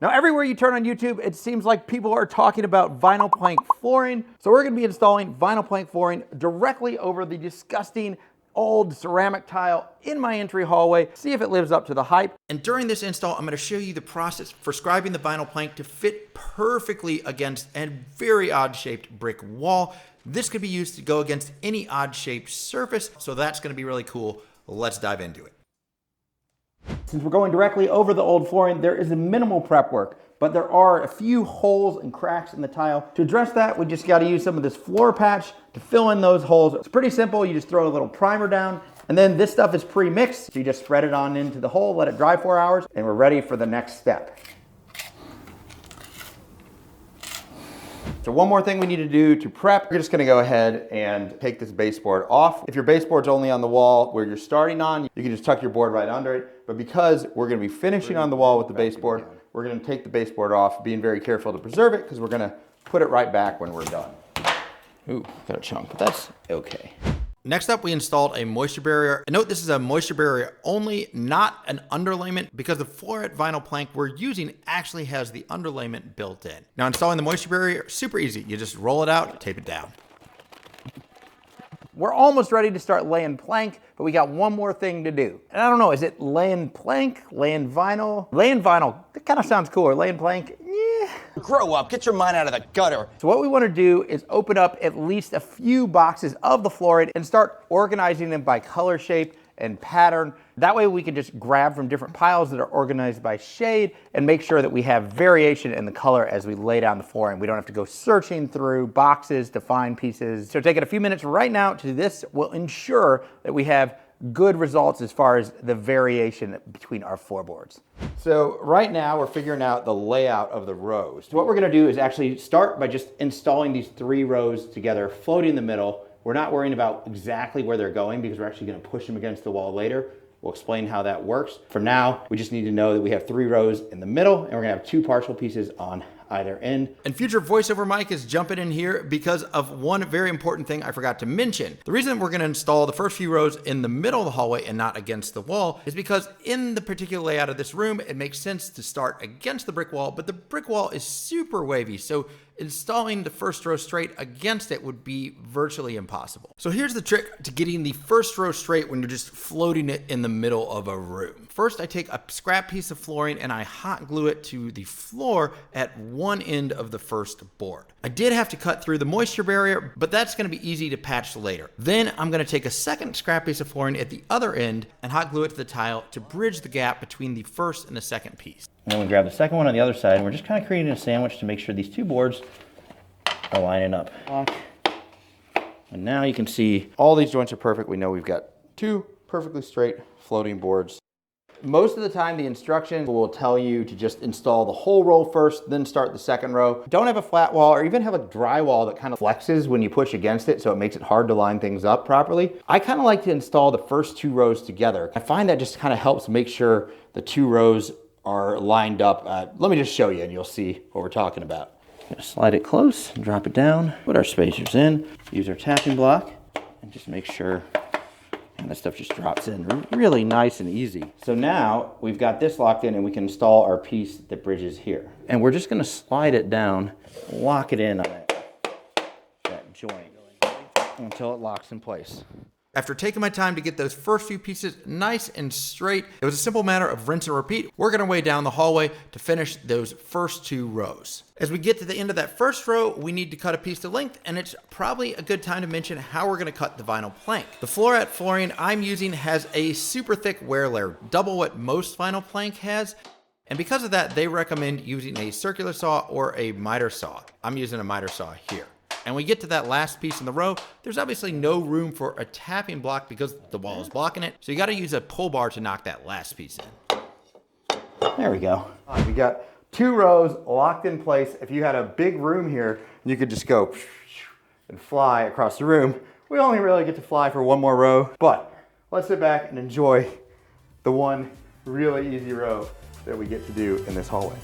Now, everywhere you turn on YouTube, it seems like people are talking about vinyl plank flooring. So we're gonna be installing vinyl plank flooring directly over the disgusting old ceramic tile in my entry hallway, see if it lives up to the hype. And during this install, I'm gonna show you the process for scribing the vinyl plank to fit perfectly against a very odd shaped brick wall. This could be used to go against any odd shaped surface, so that's gonna be really cool. Let's dive into it. Since we're going directly over the old flooring, there is a minimal prep work, but there are a few holes and cracks in the tile. To address that, we just gotta use some of this floor patch to fill in those holes. It's pretty simple. You just throw a little primer down, and then this stuff is pre-mixed. So you just spread it on into the hole, let it dry 4 hours, and we're ready for the next step. So one more thing we need to do to prep, we're just gonna go ahead and take this baseboard off. If your baseboard's only on the wall where you're starting on, you can just tuck your board right under it. But because we're gonna be finishing on the wall with the baseboard, we're gonna take the baseboard off, being very careful to preserve it because we're gonna put it right back when we're done. Ooh, got a chunk, but that's okay. Next up, we installed a moisture barrier. And note this is a moisture barrier only, not an underlayment, because the floret vinyl plank we're using actually has the underlayment built in. Now, installing the moisture barrier, super easy. You just roll it out, tape it down. We're almost ready to start laying plank, but we got one more thing to do. And I don't know, is it laying plank, laying vinyl? Laying vinyl, that kind of sounds cooler. Laying plank, yeah. Grow up, get your mind out of the gutter. So what we want to do is open up at least a few boxes of the florid and start organizing them by color, shape, and pattern. That way we can just grab from different piles that are organized by shade and make sure that we have variation in the color as we lay down the flooring. We don't have to go searching through boxes to find pieces. So taking a few minutes right now to do this will ensure that we have good results as far as the variation between our floorboards. So right now we're figuring out the layout of the rows. So what we're gonna do is actually start by just installing these 3 rows together, floating in the middle. We're not worrying about exactly where they're going because we're actually gonna push them against the wall later. We'll explain how that works. For now, we just need to know that we have 3 rows in the middle and we're gonna have 2 partial pieces on either end. And future voiceover Mike is jumping in here because of one very important thing I forgot to mention. The reason we're gonna install the first few rows in the middle of the hallway and not against the wall is because in the particular layout of this room, it makes sense to start against the brick wall, but the brick wall is super wavy. So installing the first row straight against it would be virtually impossible. So here's the trick to getting the first row straight when you're just floating it in the middle of a room. First, I take a scrap piece of flooring and I hot glue it to the floor at one end of the first board. I did have to cut through the moisture barrier, but that's gonna be easy to patch later. Then I'm gonna take a second scrap piece of flooring at the other end and hot glue it to the tile to bridge the gap between the first and the second piece. And then we grab the second one on the other side and we're just kind of creating a sandwich to make sure these 2 boards are lining up. And now you can see all these joints are perfect. We know we've got 2 perfectly straight floating boards. Most of the time, the instructions will tell you to just install the whole row first, then start the second row. Don't have a flat wall or even have a dry wall that kind of flexes when you push against it, so it makes it hard to line things up properly. I kind of like to install the first 2 rows together. I find that just kind of helps make sure the 2 rows are lined up. Let me just show you and you'll see what we're talking about. Slide it close, drop it down, put our spacers in, use our tapping block, and just make sure that stuff just drops in really nice and easy. So now we've got this locked in and we can install our piece that bridges here. And we're just gonna slide it down, lock it in on that joint until it locks in place. After taking my time to get those first few pieces nice and straight, it was a simple matter of rinse and repeat. Working our way down the hallway to finish those first 2 rows. As we get to the end of that first row, we need to cut a piece to length, and it's probably a good time to mention how we're gonna cut the vinyl plank. The floret flooring I'm using has a super thick wear layer, double what most vinyl plank has. And because of that, they recommend using a circular saw or a miter saw. I'm using a miter saw here. And we get to that last piece in the row, there's obviously no room for a tapping block because the wall is blocking it. So you gotta use a pull bar to knock that last piece in. There we go. We got 2 rows locked in place. If you had a big room here, you could just go and fly across the room. We only really get to fly for 1 more row, but let's sit back and enjoy the one really easy row that we get to do in this hallway.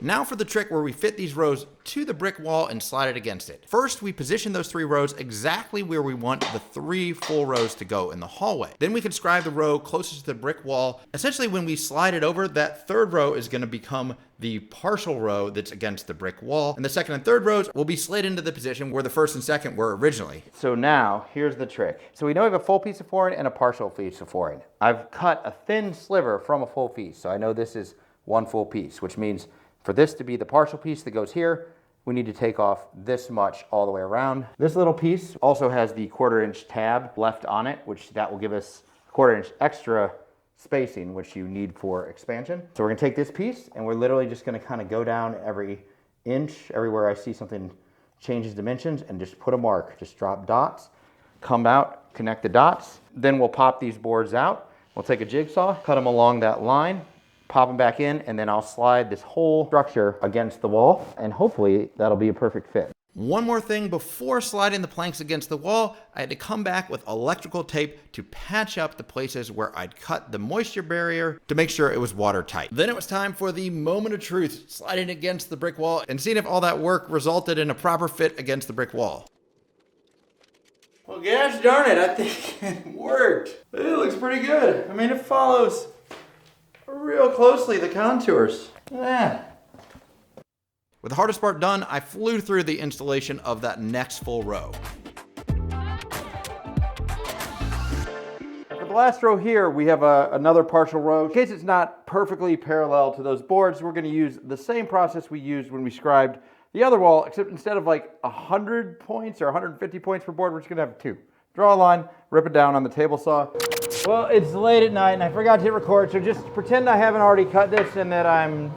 Now for the trick where we fit these rows to the brick wall and slide it against it. First, we position those 3 rows exactly where we want the 3 full rows to go in the hallway. Then we can scribe the row closest to the brick wall. Essentially, when we slide it over, that 3rd row is going to become the partial row that's against the brick wall, and the 2nd and 3rd rows will be slid into the position where the 1st and 2nd were originally. So now, here's the trick. So we know we have a full piece of flooring and a partial piece of flooring. I've cut a thin sliver from a full piece, so I know this is 1 full piece, which means for this to be the partial piece that goes here, we need to take off this much all the way around. This little piece also has the 1/4 inch tab left on it, which that will give us 1/4 inch extra spacing, which you need for expansion. So we're gonna take this piece and we're literally just gonna kind of go down every inch, everywhere I see something changes dimensions, and just put a mark. Just drop dots, come out, connect the dots. Then we'll pop these boards out. We'll take a jigsaw, cut them along that line, pop them back in, and then I'll slide this whole structure against the wall, and hopefully that'll be a perfect fit. One more thing before sliding the planks against the wall, I had to come back with electrical tape to patch up the places where I'd cut the moisture barrier to make sure it was watertight. Then it was time for the moment of truth, sliding against the brick wall and seeing if all that work resulted in a proper fit against the brick wall. Well, gosh darn it, I think it worked. It looks pretty good. I mean, it follows real closely the contours. Yeah. With the hardest part done, I flew through the installation of that next full row. For the last row here, we have another partial row. In case it's not perfectly parallel to those boards, we're gonna use the same process we used when we scribed the other wall, except instead of like 100 points or 150 points per board, we're just gonna have 2. Draw a line, rip it down on the table saw. Well, it's late at night and I forgot to hit record, so just pretend I haven't already cut this and that I'm...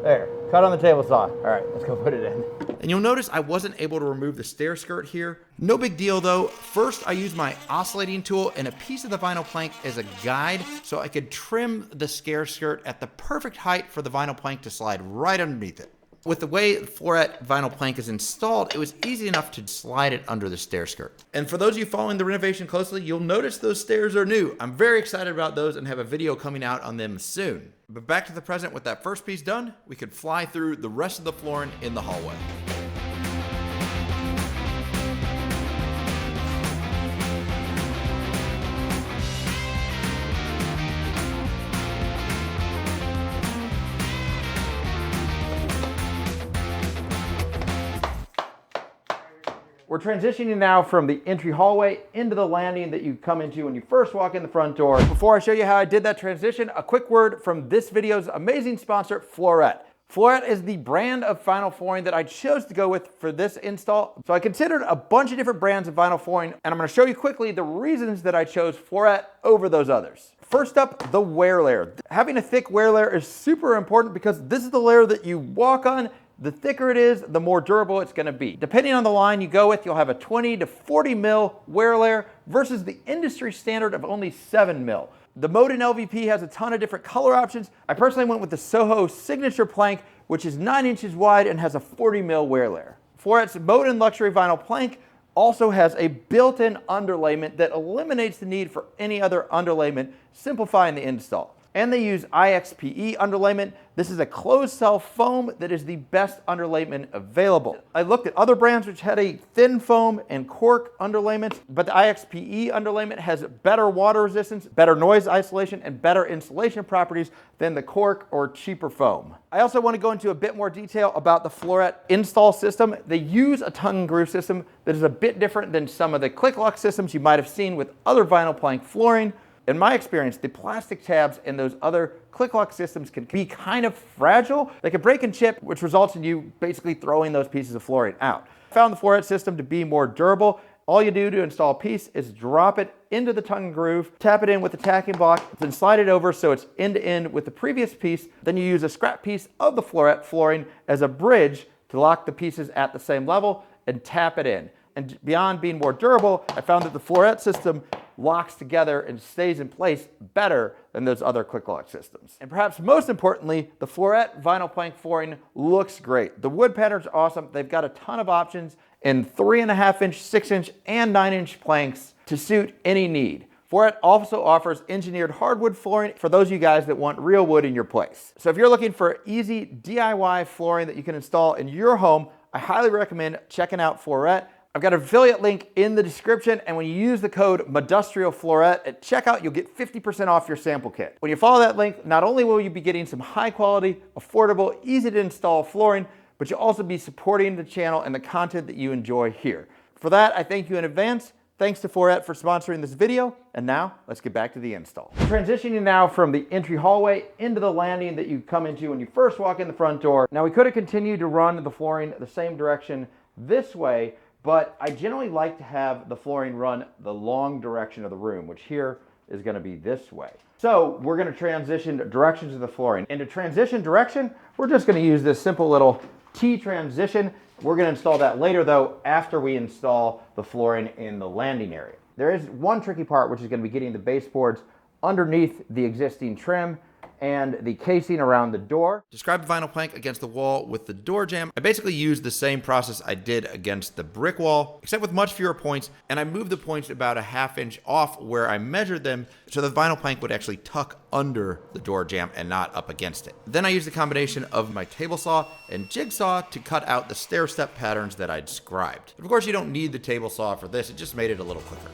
There, cut on the table saw. All right, let's go put it in. And you'll notice I wasn't able to remove the stair skirt here. No big deal though. First, I used my oscillating tool and a piece of the vinyl plank as a guide so I could trim the stair skirt at the perfect height for the vinyl plank to slide right underneath it. With the way the Floret vinyl plank is installed, it was easy enough to slide it under the stair skirt. And for those of you following the renovation closely, you'll notice those stairs are new. I'm very excited about those and have a video coming out on them soon. But back to the present, with that first piece done, we could fly through the rest of the flooring in the hallway. We're transitioning now from the entry hallway into the landing that you come into when you first walk in the front door. Before I show you how I did that transition, a quick word from this video's amazing sponsor, Floret. Floret is the brand of vinyl flooring that I chose to go with for this install. So I considered a bunch of different brands of vinyl flooring, and I'm gonna show you quickly the reasons that I chose Floret over those others. First up, the wear layer. Having a thick wear layer is super important because this is the layer that you walk on. The thicker it is, the more durable it's gonna be. Depending on the line you go with, you'll have a 20 to 40 mil wear layer versus the industry standard of only 7 mil. The Modin LVP has a ton of different color options. I personally went with the Soho Signature Plank, which is 9 inches wide and has a 40 mil wear layer. Floret's Modin Luxury Vinyl Plank also has a built-in underlayment that eliminates the need for any other underlayment, simplifying the install. And they use IXPE underlayment. This is a closed cell foam that is the best underlayment available. I looked at other brands which had a thin foam and cork underlayment, but the IXPE underlayment has better water resistance, better noise isolation, and better insulation properties than the cork or cheaper foam. I also want to go into a bit more detail about the Floret install system. They use a tongue and groove system that is a bit different than some of the click lock systems you might have seen with other vinyl plank flooring. In my experience, the plastic tabs in those other click lock systems can be kind of fragile. They can break and chip, which results in you basically throwing those pieces of flooring out. I found the Floret system to be more durable. All you do to install a piece is drop it into the tongue and groove, tap it in with the tacking block, then slide it over so it's end to end with the previous piece. Then you use a scrap piece of the Floret flooring as a bridge to lock the pieces at the same level and tap it in. And beyond being more durable, I found that the Floret system locks together and stays in place better than those other click lock systems. And perhaps most importantly, the Floret vinyl plank flooring looks great. The wood pattern's awesome. They've got a ton of options in 3.5 inch, 6 inch, and 9 inch planks to suit any need. Foret also offers engineered hardwood flooring for those of you guys that want real wood in your place. So if you're looking for easy DIY flooring that you can install in your home, I highly recommend checking out Foret. I've got an affiliate link in the description, and when you use the code MODUSTRIALFLORET at checkout, you'll get 50% off your sample kit. When you follow that link, not only will you be getting some high quality, affordable, easy to install flooring, but you'll also be supporting the channel and the content that you enjoy here. For that, I thank you in advance. Thanks to Foret for sponsoring this video, and now let's get back to the install. Transitioning now from the entry hallway into the landing that you come into when you first walk in the front door. Now we could have continued to run the flooring the same direction this way, but I generally like to have the flooring run the long direction of the room, which here is going to be this way. So we're going to transition directions of the flooring. And to transition direction, we're just going to use this simple little T transition. We're going to install that later though, after we install the flooring in the landing area. There is one tricky part, which is going to be getting the baseboards underneath the existing trim and the casing around the door. To Scribe the vinyl plank against the wall with the door jamb, I basically used the same process I did against the brick wall, except with much fewer points, and I moved the points about a ½ inch off where I measured them so the vinyl plank would actually tuck under the door jamb and not up against it. Then I used a combination of my table saw and jigsaw to cut out the stair step patterns that I'd scribed. Of course, you don't need the table saw for this, it just made it a little quicker.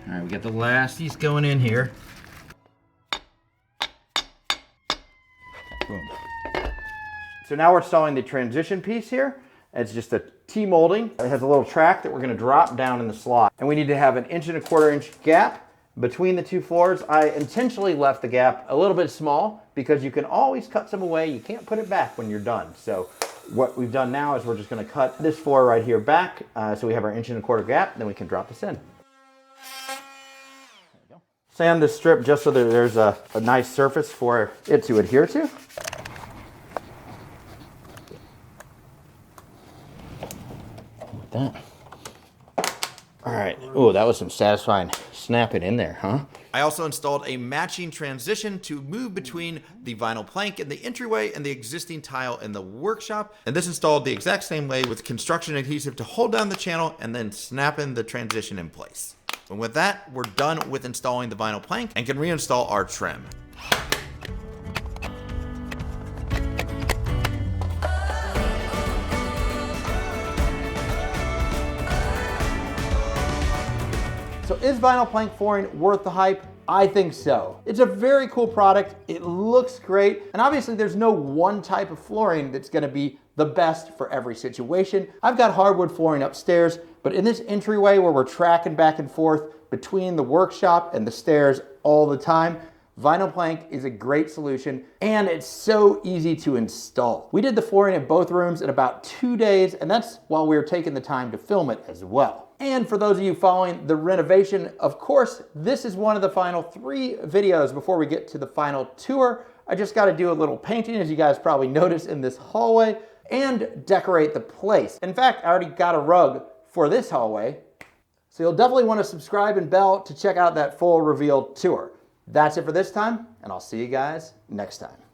All right, we got the last piece going in here. Boom. So now we're installing the transition piece here. It's just a T-molding. It has a little track that we're gonna drop down in the slot. And we need to have an 1¼ inch gap between the two floors. I intentionally left the gap a little bit small because you can always cut some away. You can't put it back when you're done. So what we've done now is we're just gonna cut this floor right here back so we have our 1¼ gap, then we can drop this in. Sand this strip just so that there's a nice surface for it to adhere to. Like that. All right. Oh, that was some satisfying snapping in there, huh? I also installed a matching transition to move between the vinyl plank in the entryway and the existing tile in the workshop. And this installed the exact same way with construction adhesive to hold down the channel and then snapping the transition in place. And with that, we're done with installing the vinyl plank and can reinstall our trim. So is vinyl plank flooring worth the hype? I think so. It's a very cool product. It looks great. And obviously there's no one type of flooring that's gonna be the best for every situation. I've got hardwood flooring upstairs, but in this entryway where we're tracking back and forth between the workshop and the stairs all the time, vinyl plank is a great solution and it's so easy to install. We did the flooring in both rooms in about 2 days, and that's while we were taking the time to film it as well. And for those of you following the renovation, of course, this is one of the final 3 videos before we get to the final tour. I just got to do a little painting, as you guys probably noticed in this hallway, and decorate the place. In fact, I already got a rug for this hallway, so you'll definitely want to subscribe and bell to check out that full reveal tour. That's it for this time, and I'll see you guys next time.